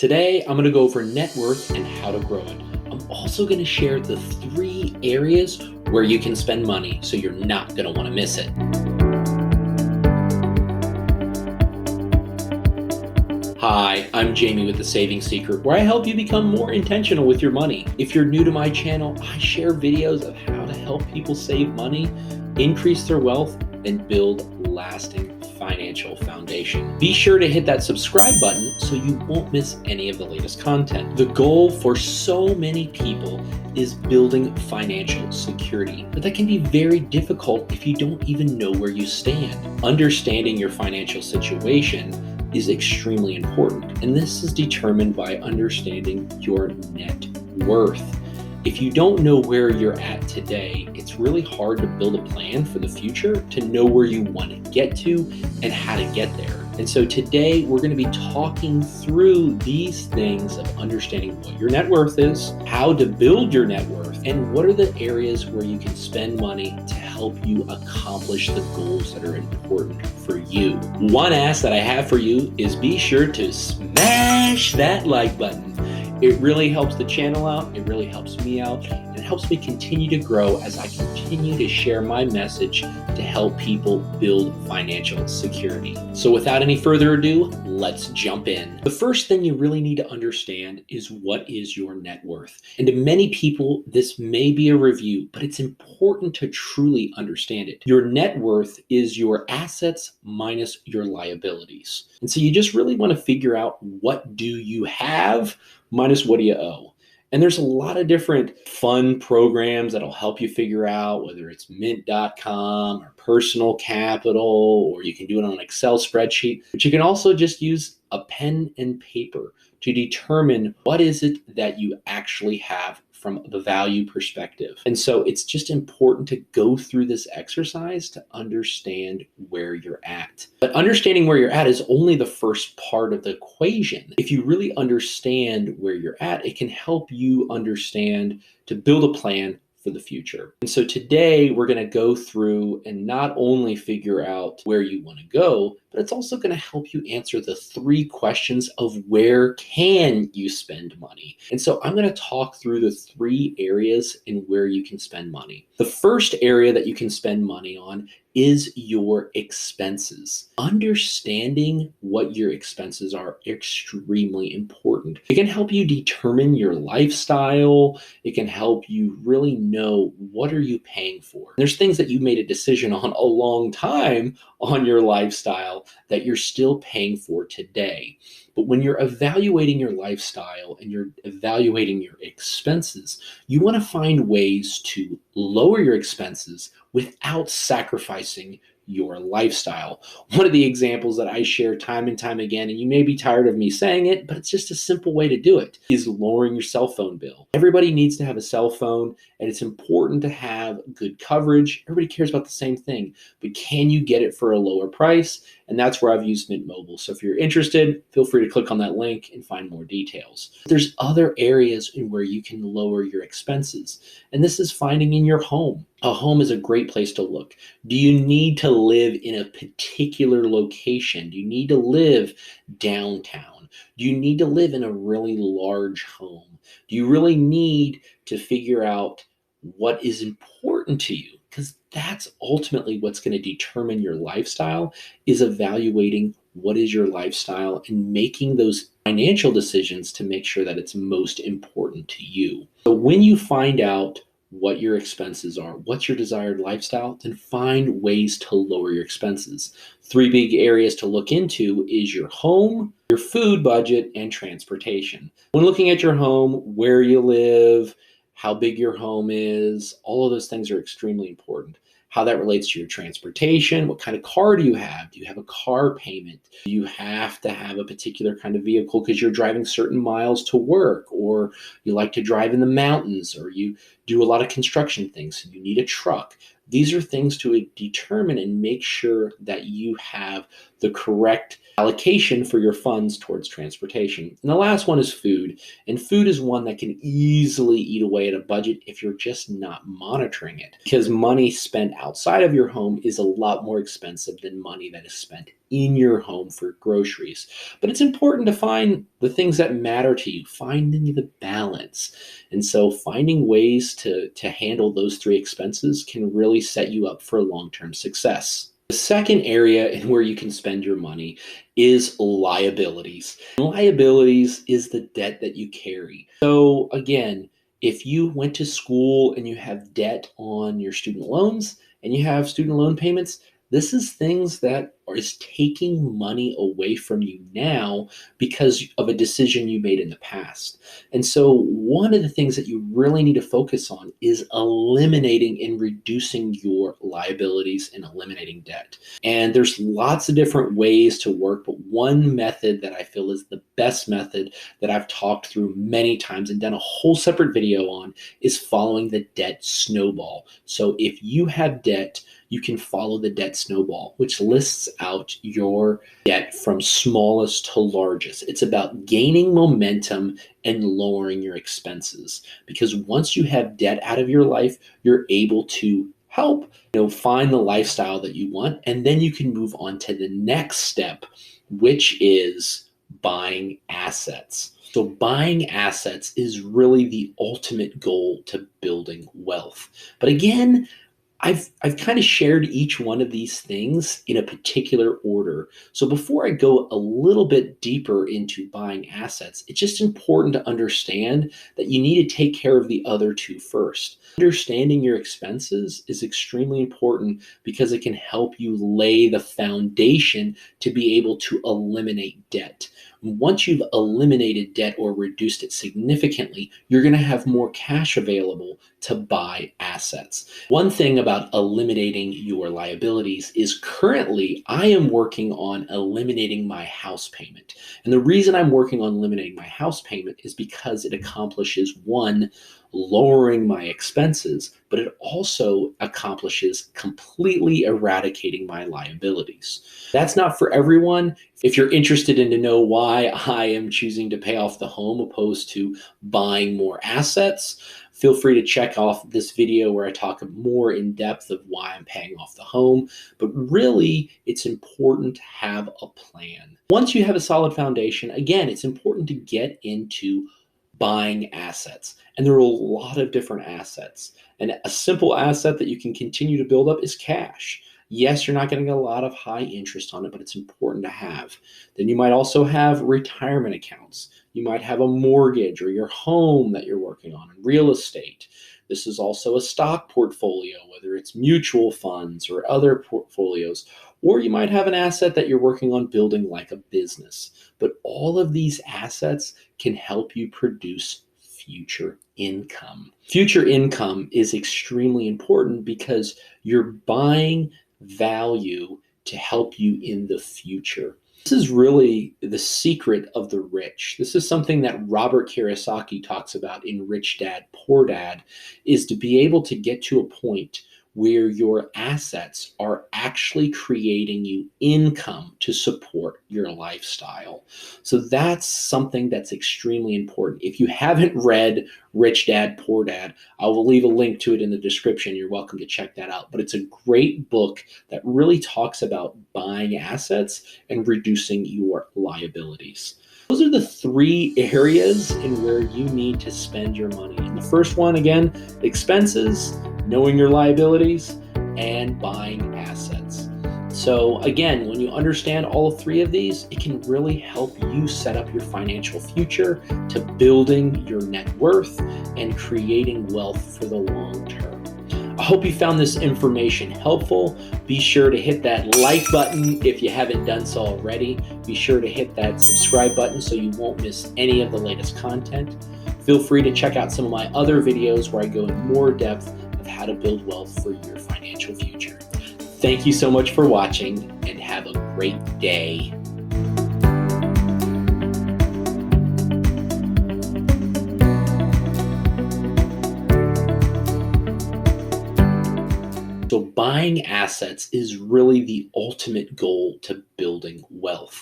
Today, I'm going to go over net worth and how to grow it. I'm also going to share the 3 areas where you can spend money, so you're not going to want to miss it. Hi, I'm Jamie with The Saving Secret, where I help you become more intentional with your money. If you're new to my channel, I share videos of how to help people save money, increase their wealth, and build lasting financial foundation. Be sure to hit that subscribe button so you won't miss any of the latest content. The goal for so many people is building financial security, but that can be very difficult if you don't even know where you stand. Understanding your financial situation is extremely important, and this is determined by understanding your net worth. If you don't know where you're at today, it's really hard to build a plan for the future, to know where you want to get to and how to get there. And so today we're going to be talking through these things of understanding what your net worth is, how to build your net worth, and what are the areas where you can spend money to help you accomplish the goals that are important for you. One ask that I have for you is be sure to smash that like button. It really helps the channel out, it really helps me out, and it helps me continue to grow as I continue to share my message to help people build financial security. So without any further ado, let's jump in. The first thing you really need to understand is what is your net worth. And to many people, this may be a review, but it's important to truly understand it. Your net worth is your assets minus your liabilities. And so you just really want to figure out, what do you have minus what do you owe? And there's a lot of different fun programs that'll help you figure out whether it's mint.com or personal capital, or you can do it on an Excel spreadsheet, but you can also just use a pen and paper to determine what is it that you actually have from the value perspective. And so it's just important to go through this exercise to understand where you're at. But understanding where you're at is only the first part of the equation. If you really understand where you're at, it can help you understand to build a plan for the future. And so today we're going to go through and not only figure out where you want to go, but it's also going to help you answer the 3 questions of where can you spend money. And so I'm going to talk through the 3 areas in where you can spend money. The first area that you can spend money on is your expenses. Understanding what your expenses are extremely important. It can help you determine your lifestyle. It can help you really know, what are you paying for. There's things that you made a decision on a long time on your lifestyle that you're still paying for today. But when you're evaluating your lifestyle and you're evaluating your expenses, you want to find ways to lower your expenses without sacrificing your lifestyle. One of the examples that I share time and time again, and you may be tired of me saying it, but it's just a simple way to do it, is lowering your cell phone bill. Everybody needs to have a cell phone, and it's important to have good coverage. Everybody cares about the same thing, but can you get it for a lower price? And that's where I've used Mint Mobile. So if you're interested, feel free to click on that link and find more details. There's other areas in where you can lower your expenses, and this is finding in your home. A home is a great place to look. Do you need to live in a particular location? Do you need to live downtown? Do you need to live in a really large home? Do you really need to figure out what is important to you? Because that's ultimately what's going to determine your lifestyle, is evaluating what is your lifestyle and making those financial decisions to make sure that it's most important to you. So when you find out what your expenses are, what's your desired lifestyle, then find ways to lower your expenses. 3 big areas to look into is your home, your food budget, and transportation. When looking at your home, where you live, how big your home is, all of those things are extremely important. How that relates to your transportation, what kind of car do you have? Do you have a car payment? Do you have to have a particular kind of vehicle because you're driving certain miles to work, or you like to drive in the mountains, or you do a lot of construction things, so you need a truck? These are things to determine and make sure that you have the correct allocation for your funds towards transportation. And the last one is food. And food is one that can easily eat away at a budget if you're just not monitoring it. Because money spent outside of your home is a lot more expensive than money that is spent in your home for groceries. But it's important to find the things that matter to you, finding the balance. And so finding ways to handle those three expenses can really set you up for long-term success. The second area in where you can spend your money is liabilities. Liabilities is the debt that you carry. So again, if you went to school and you have debt on your student loans and you have student loan payments, this is things that is taking money away from you now because of a decision you made in the past. And so one of the things that you really need to focus on is eliminating and reducing your liabilities and eliminating debt. And there's lots of different ways to work, but one method that I feel is the best method that I've talked through many times and done a whole separate video on is following the debt snowball. So if you have debt, you can follow the debt snowball, which lists out your debt from smallest to largest. It's about gaining momentum and lowering your expenses. Because once you have debt out of your life, you're able to help find the lifestyle that you want. And then you can move on to the next step, which is buying assets. So buying assets is really the ultimate goal to building wealth. But again, I've kind of shared each one of these things in a particular order. So before I go a little bit deeper into buying assets, it's just important to understand that you need to take care of the other two first. Understanding your expenses is extremely important because it can help you lay the foundation to be able to eliminate debt. Once you've eliminated debt or reduced it significantly, you're going to have more cash available to buy assets. One thing about eliminating your liabilities is currently I am working on eliminating my house payment. And the reason I'm working on eliminating my house payment is because it accomplishes one, lowering my expenses, but it also accomplishes completely eradicating my liabilities. That's not for everyone. If you're interested in to know why I am choosing to pay off the home opposed to buying more assets, feel free to check off this video where I talk more in depth of why I'm paying off the home. But really, it's important to have a plan. Once you have a solid foundation, again, it's important to get into buying assets. And there are a lot of different assets. And a simple asset that you can continue to build up is cash. Yes, you're not getting a lot of high interest on it, but it's important to have. Then you might also have retirement accounts. You might have a mortgage or your home that you're working on, and real estate. This is also a stock portfolio, whether it's mutual funds or other portfolios, or you might have an asset that you're working on building like a business. But all of these assets can help you produce future income. Future income is extremely important because you're buying value to help you in the future. This is really the secret of the rich. This is something that Robert Kiyosaki talks about in Rich Dad, Poor Dad, is to be able to get to a point where your assets are actually creating you income to support your lifestyle. So that's something that's extremely important. If you haven't read Rich Dad, Poor Dad, I will leave a link to it in the description. You're welcome to check that out. But it's a great book that really talks about buying assets and reducing your liabilities. Those are the three areas in where you need to spend your money. And the first one, again, expenses, knowing your liabilities, and buying assets. So again, when you understand all three of these, it can really help you set up your financial future to building your net worth and creating wealth for the long term. I hope you found this information helpful. Be sure to hit that like button if you haven't done so already. Be sure to hit that subscribe button so you won't miss any of the latest content. Feel free to check out some of my other videos where I go in more depth of how to build wealth for your financial future. Thank you so much for watching and have a great day. So buying assets is really the ultimate goal to building wealth.